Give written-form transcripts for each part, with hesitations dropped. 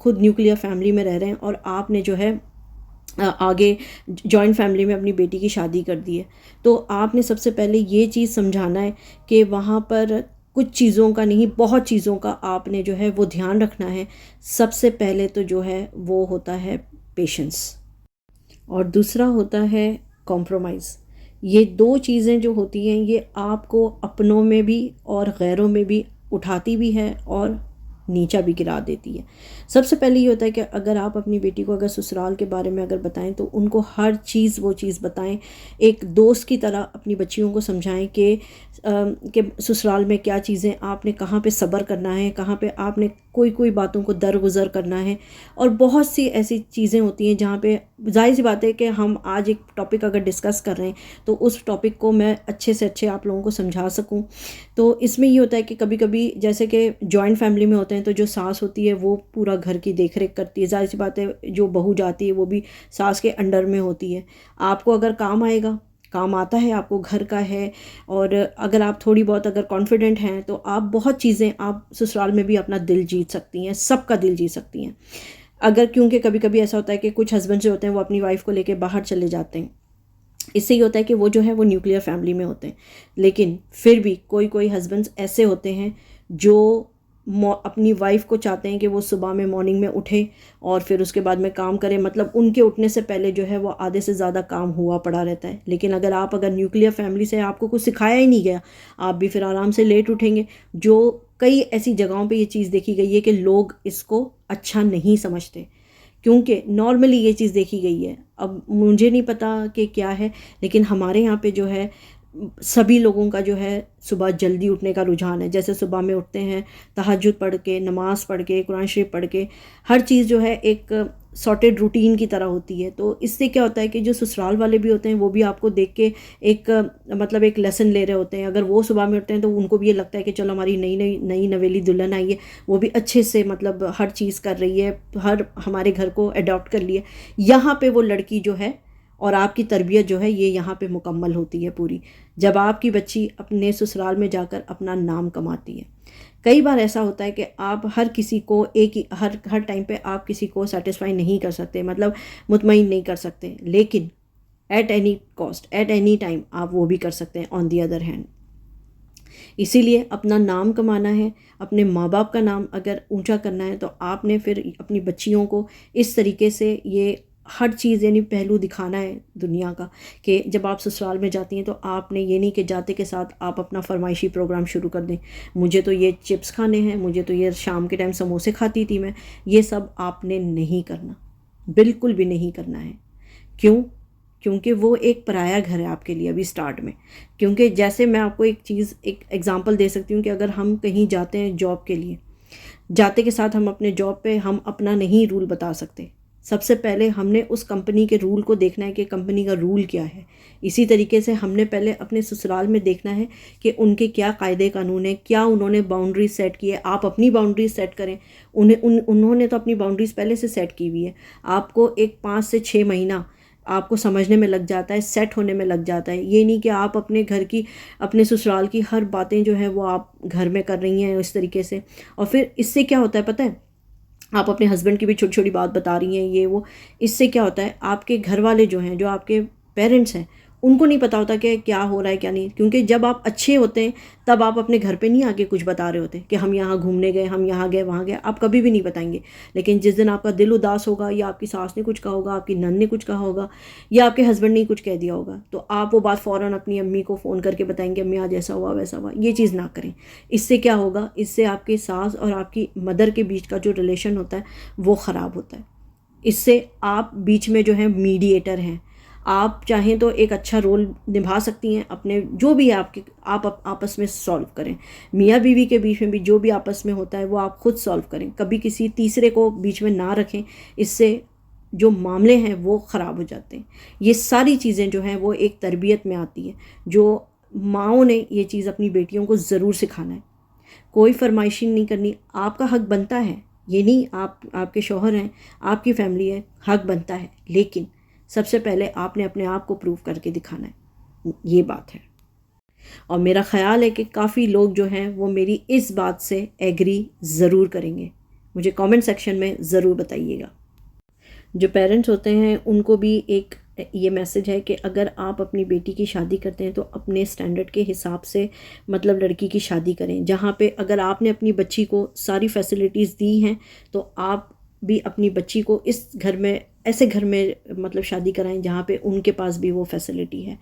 خود nuclear family میں رہ رہے ہیں اور آپ نے جو ہے آگے جوائنٹ فیملی میں اپنی بیٹی کی شادی کر دی ہے، تو آپ نے سب سے پہلے یہ چیز سمجھانا ہے کہ وہاں پر کچھ چیزوں کا نہیں، بہت چیزوں کا آپ نے جو ہے وہ دھیان رکھنا ہے۔ سب سے پہلے تو جو ہے وہ ہوتا ہے پیشنس، اور دوسرا ہوتا ہے کمپرومائز۔ یہ دو چیزیں جو ہوتی ہیں یہ آپ کو اپنوں میں بھی اور غیروں میں بھی اٹھاتی بھی ہے اور نیچا بھی گرا دیتی ہے۔ سب سے پہلے یہ ہوتا ہے کہ اگر آپ اپنی بیٹی کو اگر سسرال کے بارے میں اگر بتائیں تو ان کو ہر چیز وہ چیز بتائیں، ایک دوست کی طرح اپنی بچیوں کو سمجھائیں کہ سسرال میں کیا چیزیں آپ نے کہاں پہ صبر کرنا ہے، کہاں پہ آپ نے کوئی باتوں کو درگزر کرنا ہے، اور بہت سی ایسی چیزیں ہوتی ہیں جہاں پہ ظاہر سی بات ہے کہ ہم آج ایک ٹاپک اگر ڈسکس کر رہے ہیں تو اس ٹاپک کو میں اچھے سے اچھے آپ لوگوں کو سمجھا سکوں۔ تو اس میں یہ ہوتا ہے کہ کبھی کبھی جیسے کہ جوائنٹ فیملی میں ہوتے ہیں تو جو ساس ہوتی ہے وہ پورا گھر کی دیکھ ریکھ کرتی ہے، ظاہر سی بات ہے جو بہو جاتی ہے وہ بھی ساس کے انڈر میں ہوتی ہے۔ آپ کو اگر کام آئے گا، کام آتا ہے آپ کو گھر کا ہے، اور اگر آپ تھوڑی بہت اگر کانفیڈنٹ ہیں تو آپ بہت چیزیں آپ سسرال میں بھی اپنا دل جیت سکتی ہیں، سب کا دل جیت سکتی ہیں۔ اگر کیونکہ کبھی کبھی ایسا ہوتا ہے کہ کچھ ہسبینڈ جو ہوتے ہیں وہ اپنی وائف کو لے کے باہر چلے جاتے ہیں، اس سے یہ ہوتا ہے کہ وہ جو ہے وہ نیوکلیر فیملی میں ہوتے ہیں، لیکن پھر بھی کوئی ہسبینڈز ایسے ہوتے ہیں جو اپنی وائف کو چاہتے ہیں کہ وہ صبح میں مارننگ میں اٹھے اور پھر اس کے بعد میں کام کرے، مطلب ان کے اٹھنے سے پہلے جو ہے وہ آدھے سے زیادہ کام ہوا پڑا رہتا ہے۔ لیکن اگر نیوکلیر فیملی سے آپ کو کچھ سکھایا ہی نہیں گیا، آپ بھی پھر آرام سے لیٹ اٹھیں گے۔ جو کئی ایسی جگہوں پہ یہ چیز دیکھی گئی ہے کہ لوگ اس کو اچھا نہیں سمجھتے، کیونکہ نارملی یہ چیز دیکھی گئی ہے۔ اب مجھے نہیں پتا کہ کیا ہے، لیکن ہمارے یہاں پہ جو ہے سبھی لوگوں کا جو ہے صبح جلدی اٹھنے کا رجحان ہے، جیسے صبح میں اٹھتے ہیں تہجد پڑھ کے، نماز پڑھ کے، قرآن شریف پڑھ کے، ہر چیز جو ہے ایک سارٹیڈ روٹین کی طرح ہوتی ہے۔ تو اس سے کیا ہوتا ہے کہ جو سسرال والے بھی ہوتے ہیں وہ بھی آپ کو دیکھ کے ایک مطلب ایک لیسن لے رہے ہوتے ہیں۔ اگر وہ صبح میں اٹھتے ہیں تو ان کو بھی یہ لگتا ہے کہ چلو ہماری نئی نویلی دلہن آئی ہے، وہ بھی اچھے سے مطلب ہر چیز کر رہی ہے، ہمارے گھر کو اڈاپٹ کر لیا۔ یہاں پہ وہ لڑکی جو ہے اور آپ کی تربیت جو ہے یہ یہاں پہ مکمل ہوتی ہے پوری، جب آپ کی بچی اپنے سسرال میں جا کر اپنا نام کماتی ہے۔ کئی بار ایسا ہوتا ہے کہ آپ ہر کسی کو ہر ٹائم پہ آپ کسی کو سیٹسفائی نہیں کر سکتے، مطلب مطمئن نہیں کر سکتے، لیکن at any cost, at any time آپ وہ بھی کر سکتے ہیں آن دی ادر ہینڈ۔ اسی لیے اپنا نام کمانا ہے، اپنے ماں باپ کا نام اگر اونچا کرنا ہے تو آپ نے پھر اپنی بچیوں کو اس طریقے سے یہ ہر چیز یعنی پہلو دکھانا ہے دنیا کا، کہ جب آپ سسرال میں جاتی ہیں تو آپ نے یہ نہیں کہ جاتے کے ساتھ آپ اپنا فرمائشی پروگرام شروع کر دیں، مجھے تو یہ چپس کھانے ہیں، مجھے تو یہ شام کے ٹائم سموسے کھاتی تھی میں، یہ سب آپ نے نہیں کرنا، بالکل بھی نہیں کرنا ہے۔ کیوں؟ کیونکہ وہ ایک پرایا گھر ہے آپ کے لیے ابھی سٹارٹ میں۔ کیونکہ جیسے میں آپ کو ایک ایگزامپل دے سکتی ہوں کہ اگر ہم کہیں جاتے ہیں جاب کے لیے، جاتے کے ساتھ ہم اپنے جاب پہ ہم اپنا نہیں رول بتا سکتے، سب سے پہلے ہم نے اس کمپنی کے رول کو دیکھنا ہے کہ کمپنی کا رول کیا ہے۔ اسی طریقے سے ہم نے پہلے اپنے سسرال میں دیکھنا ہے کہ ان کے کیا قاعدے قانون ہیں، کیا انہوں نے باؤنڈریز سیٹ کی ہے۔ آپ اپنی باؤنڈریز سیٹ کریں، انہوں نے تو اپنی باؤنڈریز پہلے سے سیٹ کی ہوئی ہے۔ آپ کو ایک 5 سے 6 مہینہ آپ کو سمجھنے میں لگ جاتا ہے، سیٹ ہونے میں لگ جاتا ہے۔ یہ نہیں کہ آپ اپنے گھر کی، اپنے سسرال کی ہر باتیں جو ہیں وہ آپ گھر میں کر رہی ہیں اس طریقے سے، اور پھر اس سے کیا ہوتا ہے پتہ ہے، آپ اپنے ہسبینڈ کی بھی چھوٹی چھوٹی بات بتا رہی ہیں یہ وہ، اس سے کیا ہوتا ہے آپ کے گھر والے جو ہیں، جو آپ کے پیرنٹس ہیں، ان کو نہیں پتا ہوتا کہ کیا ہو رہا ہے کیا نہیں، کیونکہ جب آپ اچھے ہوتے ہیں تب آپ اپنے گھر پہ نہیں آ کے کچھ بتا رہے ہوتے کہ ہم یہاں گھومنے گئے، ہم یہاں گئے، وہاں گئے، آپ کبھی بھی نہیں بتائیں گے۔ لیکن جس دن آپ کا دل اداس ہوگا، یا آپ کی ساس نے کچھ کہا ہوگا، آپ کی نند نے کچھ کہا ہوگا، یا آپ کے ہسبینڈ نے کچھ کہہ دیا ہوگا، تو آپ وہ بات فوراً اپنی امی کو فون کر کے بتائیں گے امی آج ایسا ہوا ویسا ہوا۔ یہ چیز نہ کریں، اس سے کیا ہوگا، اس سے آپ کے ساس اور آپ کی مدر کے بیچ کا جو ریلیشن ہوتا ہے وہ خراب ہوتا ہے۔ اس سے آپ بیچ میں جو ہے میڈیٹر ہیں، آپ چاہیں تو ایک اچھا رول نبھا سکتی ہیں، اپنے جو بھی آپ آپس میں سولو کریں، میاں بیوی کے بیچ میں بھی جو بھی آپس میں ہوتا ہے وہ آپ خود سولو کریں، کبھی کسی تیسرے کو بیچ میں نہ رکھیں، اس سے جو معاملے ہیں وہ خراب ہو جاتے ہیں۔ یہ ساری چیزیں جو ہیں وہ ایک تربیت میں آتی ہے، جو ماؤں نے یہ چیز اپنی بیٹیوں کو ضرور سکھانا ہے۔ کوئی فرمائشی نہیں کرنی، آپ کا حق بنتا ہے، یہ نہیں آپ کے شوہر ہیں، آپ کی فیملی ہے، حق بنتا ہے، لیکن سب سے پہلے آپ نے اپنے آپ کو پروف کر کے دکھانا ہے، یہ بات ہے۔ اور میرا خیال ہے کہ کافی لوگ جو ہیں وہ میری اس بات سے ایگری ضرور کریں گے، مجھے کامنٹ سیکشن میں ضرور بتائیے گا۔ جو پیرنٹس ہوتے ہیں ان کو بھی ایک یہ میسج ہے کہ اگر آپ اپنی بیٹی کی شادی کرتے ہیں تو اپنے سٹینڈرڈ کے حساب سے مطلب لڑکی کی شادی کریں، جہاں پہ اگر آپ نے اپنی بچی کو ساری فیسلٹیز دی ہیں تو آپ بھی اپنی بچی کو اس گھر میں ایسے گھر میں مطلب شادی کرائیں جہاں پہ ان کے پاس بھی وہ فیسلٹی ہے۔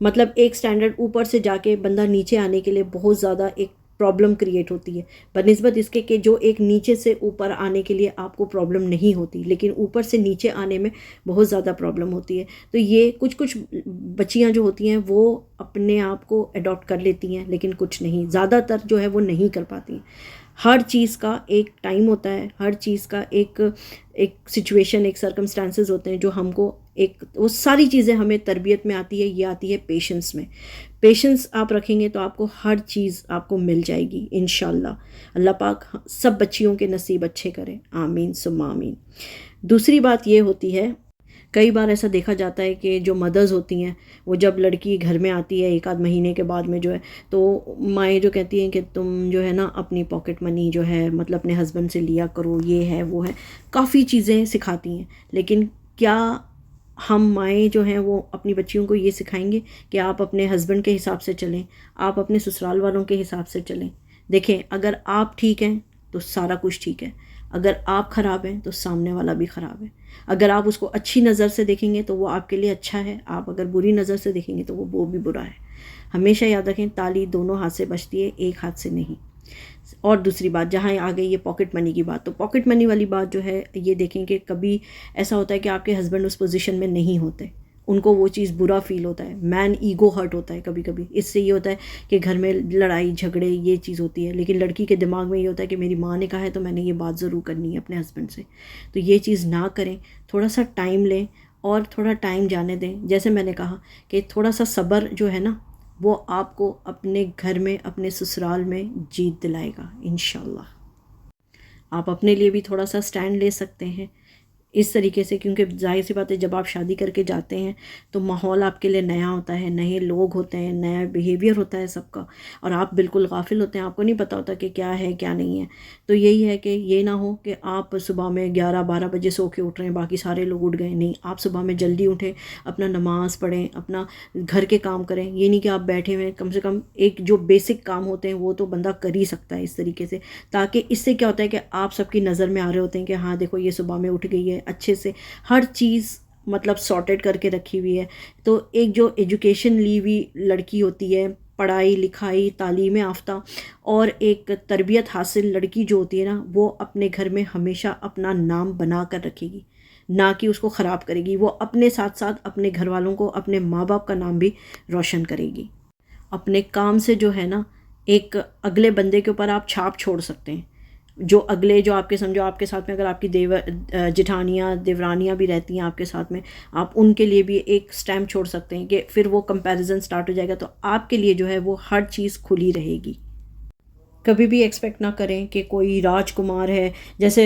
مطلب ایک سٹینڈرڈ اوپر سے جا کے بندہ نیچے آنے کے لیے بہت زیادہ ایک پرابلم کریٹ ہوتی ہے، بنسبت اس کے کہ جو ایک نیچے سے اوپر آنے کے لیے آپ کو پرابلم نہیں ہوتی، لیکن اوپر سے نیچے آنے میں بہت زیادہ پرابلم ہوتی ہے۔ تو یہ کچھ بچیاں جو ہوتی ہیں وہ اپنے آپ کو اڈاپٹ کر لیتی ہیں، لیکن کچھ نہیں، زیادہ تر جو ہے وہ نہیں کر پاتی ہیں۔ ہر چیز کا ایک ٹائم ہوتا ہے، ہر چیز کا ایک سچویشن، ایک سرکمسٹانسز ہوتے ہیں جو ہم کو وہ ساری چیزیں ہمیں تربیت میں آتی ہے، یہ آتی ہے پیشنس میں۔ پیشنس آپ رکھیں گے تو آپ کو ہر چیز آپ کو مل جائے گی انشاءاللہ۔ اللہ پاک سب بچیوں کے نصیب اچھے کرے، آمین ثم آمین۔ دوسری بات یہ ہوتی ہے، کئی بار ایسا دیکھا جاتا ہے کہ جو مدرز ہوتی ہیں وہ جب لڑکی گھر میں آتی ہے ایک آدھ مہینے کے بعد میں جو ہے تو مائیں جو کہتی ہیں کہ تم جو ہے نا اپنی پاکٹ منی جو ہے مطلب اپنے ہسبینڈ سے لیا کرو، یہ ہے وہ ہے، کافی چیزیں سکھاتی ہیں۔ لیکن کیا ہم مائیں جو ہیں وہ اپنی بچیوں کو یہ سکھائیں گے کہ آپ اپنے ہسبینڈ کے حساب سے چلیں، آپ اپنے سسرال والوں کے حساب سے چلیں؟ دیکھیں، اگر آپ ٹھیک ہیں تو سارا کچھ ٹھیک ہے، اگر آپ خراب ہیں تو سامنے والا بھی خراب ہے۔ اگر آپ اس کو اچھی نظر سے دیکھیں گے تو وہ آپ کے لیے اچھا ہے، آپ اگر بری نظر سے دیکھیں گے تو وہ بھی برا ہے۔ ہمیشہ یاد رکھیں، تالی دونوں ہاتھ سے بجتی ہے، ایک ہاتھ سے نہیں۔ اور دوسری بات، جہاں آ گئی یہ پاکٹ منی کی بات، تو پاکٹ منی والی بات جو ہے یہ دیکھیں کہ کبھی ایسا ہوتا ہے کہ آپ کے ہسبینڈ اس پوزیشن میں نہیں ہوتے، ان کو وہ چیز برا فیل ہوتا ہے، مین ایگو ہرٹ ہوتا ہے کبھی کبھی، اس سے یہ ہوتا ہے کہ گھر میں لڑائی جھگڑے یہ چیز ہوتی ہے، لیکن لڑکی کے دماغ میں یہ ہوتا ہے کہ میری ماں نے کہا ہے تو میں نے یہ بات ضرور کرنی ہے اپنے ہسبینڈ سے۔ تو یہ چیز نہ کریں، تھوڑا سا ٹائم لیں اور تھوڑا ٹائم جانے دیں۔ جیسے میں نے کہا کہ تھوڑا سا صبر جو ہے نا وہ آپ کو اپنے گھر میں اپنے سسرال میں جیت دلائے گا انشاءاللہ۔ آپ اپنے لیے بھی تھوڑا سا سٹینڈ لے سکتے ہیں اس طریقے سے، کیونکہ ظاہر سی بات ہے جب آپ شادی کر کے جاتے ہیں تو ماحول آپ کے لیے نیا ہوتا ہے، نئے لوگ ہوتے ہیں، نیا بیہیویئر ہوتا ہے سب کا، اور آپ بالکل غافل ہوتے ہیں، آپ کو نہیں پتہ ہوتا کہ کیا ہے کیا نہیں ہے۔ تو یہی ہے کہ یہ نہ ہو کہ آپ صبح میں 11-12 بجے سو کے اٹھ رہے ہیں، باقی سارے لوگ اٹھ گئے، نہیں، آپ صبح میں جلدی اٹھیں، اپنا نماز پڑھیں، اپنا گھر کے کام کریں۔ یہ نہیں کہ آپ بیٹھے ہوئے، کم سے کم ایک جو بیسک کام ہوتے ہیں وہ تو بندہ کر ہی سکتا ہے اس طریقے سے، تاکہ اس سے کیا ہوتا ہے کہ آپ سب کی نظر میں آ رہے ہوتے ہیں کہ ہاں دیکھو یہ صبح میں اٹھ گئی ہے، اچھے سے ہر چیز مطلب سارٹیڈ کر کے رکھی ہوئی ہے۔ تو ایک جو ایجوکیشن لی ہوئی لڑکی ہوتی ہے، پڑھائی لکھائی تعلیم یافتہ اور ایک تربیت حاصل لڑکی جو ہوتی ہے نا، وہ اپنے گھر میں ہمیشہ اپنا نام بنا کر رکھے گی، نہ کہ اس کو خراب کرے گی۔ وہ اپنے ساتھ ساتھ اپنے گھر والوں کو، اپنے ماں باپ کا نام بھی روشن کرے گی۔ اپنے کام سے جو ہے نا ایک اگلے بندے کے اوپر آپ چھاپ چھوڑ سکتے ہیں، جو اگلے جو آپ کے سمجھو آپ کے ساتھ میں اگر آپ کی جٹھانیاں دیورانیاں بھی رہتی ہیں آپ کے ساتھ میں، آپ ان کے لیے بھی ایک سٹیمپ چھوڑ سکتے ہیں کہ پھر وہ کمپیریزن سٹارٹ ہو جائے گا، تو آپ کے لیے جو ہے وہ ہر چیز کھلی رہے گی۔ کبھی بھی ایکسپیکٹ نہ کریں کہ کوئی راج کمار ہے، جیسے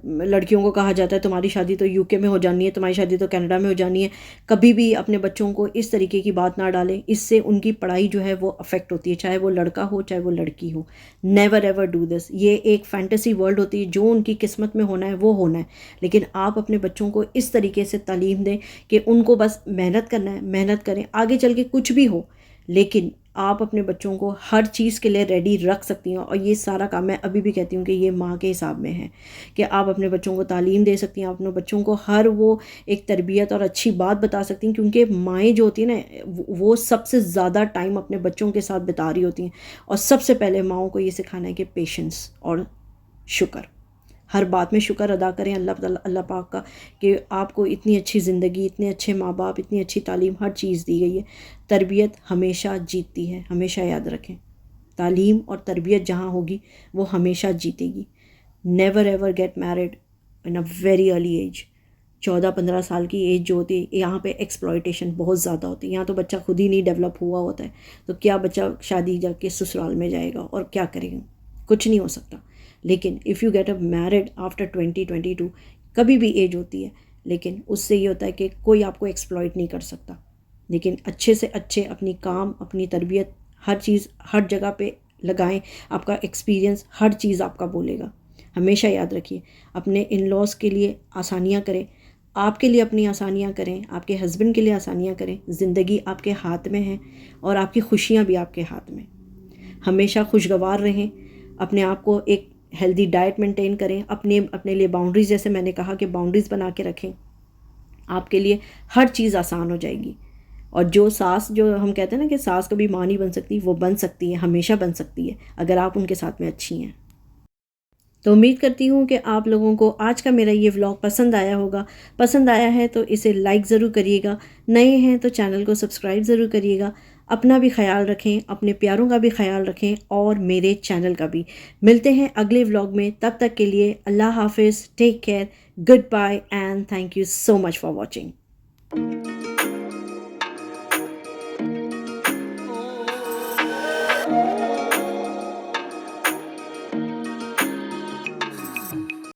لڑکیوں کو کہا جاتا ہے تمہاری شادی تو یو کے میں ہو جانی ہے، تمہاری شادی تو کینیڈا میں ہو جانی ہے۔ کبھی بھی اپنے بچوں کو اس طریقے کی بات نہ ڈالیں، اس سے ان کی پڑھائی جو ہے وہ افیکٹ ہوتی ہے، چاہے وہ لڑکا ہو چاہے وہ لڑکی ہو۔ Never ever do this. یہ ایک فینٹیسی ورلڈ ہوتی ہے، جو ان کی قسمت میں ہونا ہے وہ ہونا ہے، لیکن آپ اپنے بچوں کو اس طریقے سے تعلیم دیں کہ ان کو بس محنت کرنا ہے، محنت کریں، آگے چل کے کچھ بھی ہو، لیکن آپ اپنے بچوں کو ہر چیز کے لیے ریڈی رکھ سکتی ہیں۔ اور یہ سارا کام میں ابھی بھی کہتی ہوں کہ یہ ماں کے حساب میں ہے کہ آپ اپنے بچوں کو تعلیم دے سکتی ہیں، آپ اپنے بچوں کو ہر وہ ایک تربیت اور اچھی بات بتا سکتی ہیں، کیونکہ مائیں جو ہوتی ہیں نا وہ سب سے زیادہ ٹائم اپنے بچوں کے ساتھ بتا رہی ہوتی ہیں، اور سب سے پہلے ماؤں کو یہ سکھانا ہے کہ پیشنس اور شکر، ہر بات میں شکر ادا کریں اللہ پاک کا کہ آپ کو اتنی اچھی زندگی، اتنے اچھے ماں باپ، اتنی اچھی تعلیم، ہر چیز دی گئی ہے۔ تربیت ہمیشہ جیتتی ہے، ہمیشہ یاد رکھیں، تعلیم اور تربیت جہاں ہوگی وہ ہمیشہ جیتے گی۔ Never ever get married in a very early age. 14-15 سال کی ایج جو ہوتی ہے، یہاں پہ ایکسپلائٹیشن بہت زیادہ ہوتی ہے، یہاں تو بچہ خود ہی نہیں ڈیولپ ہوا ہوتا ہے، تو کیا بچہ شادی جا کے سسرال میں جائے گا اور کیا کرے گا؟ کچھ نہیں ہو سکتا۔ لیکن if you get a married after 20-22، کبھی بھی ایج ہوتی ہے، لیکن اس سے یہ ہوتا ہے کہ کوئی آپ کو ایکسپلائٹ نہیں کر سکتا، لیکن اچھے سے اچھے اپنی کام، اپنی تربیت، ہر چیز ہر جگہ پہ لگائیں، آپ کا ایکسپیرینس ہر چیز آپ کا بولے گا۔ ہمیشہ یاد رکھیے، اپنے ان لاز کے لیے آسانیاں کریں، آپ کے لیے اپنی آسانیاں کریں، آپ کے ہسبینڈ کے لیے آسانیاں کریں. زندگی آپ کے ہاتھ میں ہے اور آپ کی خوشیاں بھی آپ کے ہاتھ میں. ہمیشہ خوشگوار رہیں، اپنے آپ کو ایک ہیلدی ڈائٹ مینٹین کریں، اپنے لیے باؤنڈریز، جیسے میں نے کہا کہ باؤنڈریز بنا کے رکھیں. آپ کے لیے ہر چیز آسان ہو جائے گی. اور جو ہم کہتے ہیں نا کہ ساس کبھی ماں نہیں بن سکتی، وہ بن سکتی ہے، ہمیشہ بن سکتی ہے اگر آپ ان کے ساتھ میں اچھی ہیں. تو امید کرتی ہوں کہ آپ لوگوں کو آج کا میرا یہ ولاگ پسند آیا ہوگا. پسند آیا ہے تو اسے لائک ضرور کریے گا، نئے ہیں تو چینل کو سبسکرائب ضرور کریے گا. اپنا بھی خیال رکھیں، اپنے پیاروں کا بھی خیال رکھیں اور میرے چینل کا بھی. ملتے ہیں اگلے ولاگ میں، تب تک کے لیے اللہ حافظ، take care, goodbye and thank you so much for watching.